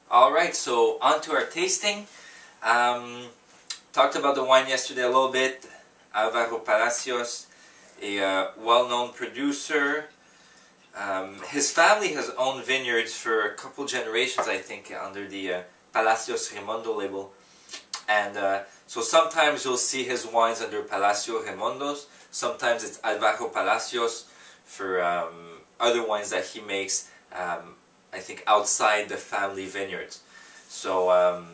Alright, so on to our tasting. Talked about the wine yesterday a little bit. Alvaro Palacios, a well-known producer. His family has owned vineyards for a couple generations, I think, under the Palacios Remondo label. And so sometimes you'll see his wines under Palacio Remondos. Sometimes it's Alvaro Palacios for other wines that he makes, I think, outside the family vineyards. So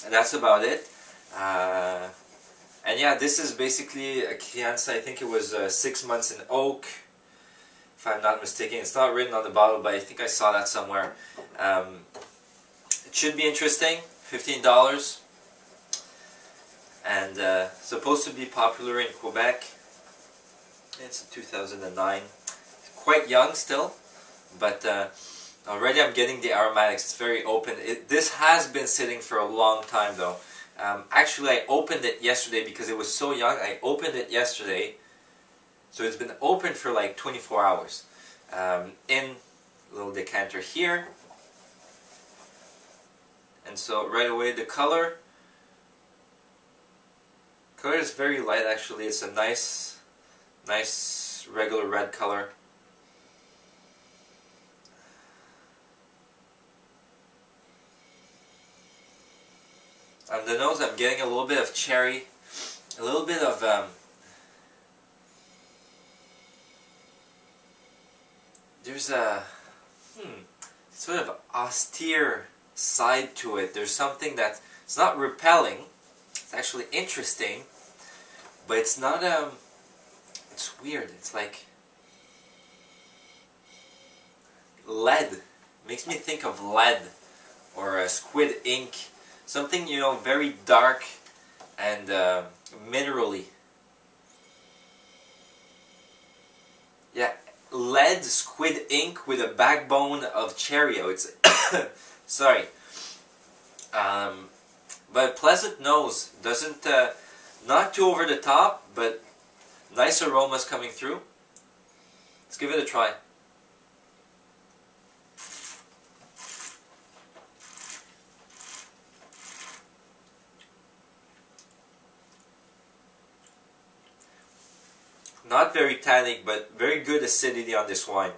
that's about it. And yeah, this is basically a crianza. I think it was 6 months in oak, if I'm not mistaken. It's not written on the bottle, but I think I saw that somewhere. It should be interesting. $15. And supposed to be popular in Quebec. It's 2009. Quite young still, but already I'm getting the aromatics. It's very open. This has been sitting for a long time though. Actually, I opened it yesterday because it was so young. I opened it yesterday, so it's been open for like 24 hours. In a little decanter here, and so right away the color is very light. Actually, it's a nice regular red color. On the nose, I'm getting a little bit of cherry, a little bit of there's a sort of austere side to it. There's something that it's not repelling. It's actually interesting, but it's not it's weird. It's like lead. Makes me think of lead or squid ink. Something, you know, very dark and minerally. Yeah, lead, squid ink with a backbone of Cheerio. It's sorry, but pleasant nose. Doesn't not too over the top, but nice aromas coming through. Let's give it a try. Not very tannic, but very good acidity on this wine.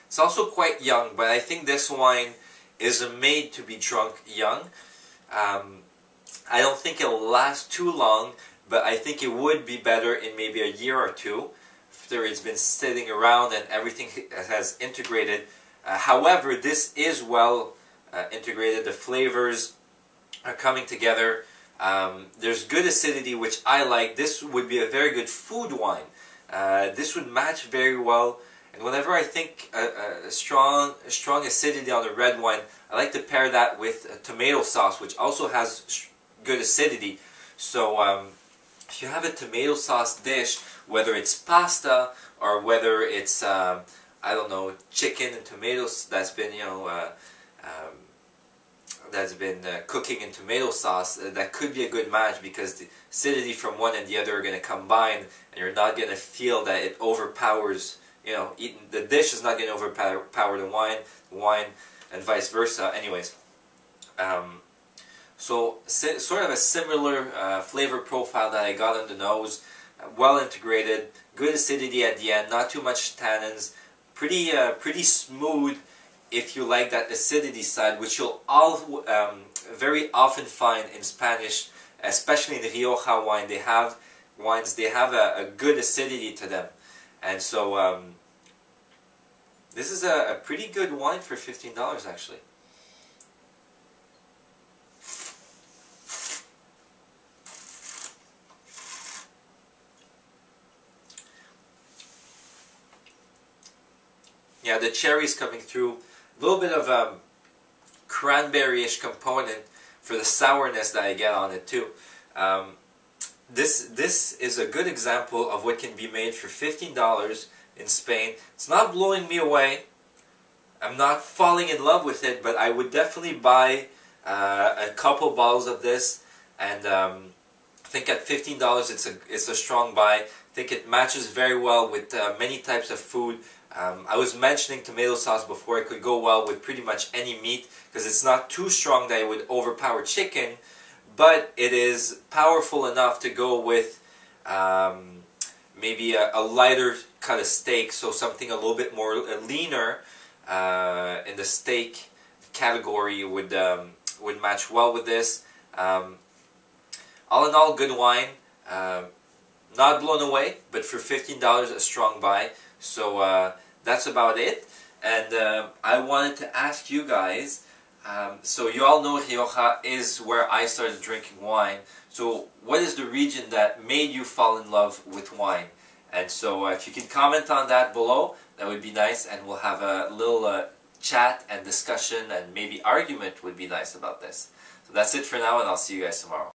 It's also quite young, but I think this wine is made to be drunk young. I don't think it'll last too long, but I think it would be better in maybe a year or two after it's been sitting around and everything has integrated. However, this is well integrated. The flavors are coming together. There's good acidity, which I like. This would be a very good food wine. This would match very well. And whenever I think a strong acidity on a red wine, I like to pair that with tomato sauce, which also has good acidity. So if you have a tomato sauce dish, whether it's pasta or whether it's I don't know, chicken and tomatoes that's been, you know, that's been cooking in tomato sauce, that could be a good match, because the acidity from one and the other are going to combine, and you're not going to feel that it overpowers, you know, the dish is not going to overpower the wine, and vice versa. Anyways, so sort of a similar flavor profile that I got on the nose, well integrated, good acidity at the end, not too much tannins, pretty smooth. If you like that acidity side, which you'll all very often find in Spanish, especially in the Rioja wine, they have a good acidity to them, and so this is a pretty good wine for $15 actually. Yeah, the cherries coming through. A little bit of cranberry-ish component for the sourness that I get on it too. This is a good example of what can be made for $15 in Spain. It's not blowing me away. I'm not falling in love with it, but I would definitely buy a couple bottles of this, and I think at $15 it's a strong buy. I think it matches very well with many types of food. I was mentioning tomato sauce before. It could go well with pretty much any meat because it's not too strong that it would overpower chicken, but it is powerful enough to go with maybe a lighter cut of steak, so something a little bit more leaner in the steak category would match well with this. All in all, good wine. Not blown away, but for $15, a strong buy. So that's about it. And I wanted to ask you guys, so you all know Rioja is where I started drinking wine. So what is the region that made you fall in love with wine? And so if you can comment on that below, that would be nice, and we'll have a little chat and discussion and maybe argument would be nice about this. So that's it for now, and I'll see you guys tomorrow.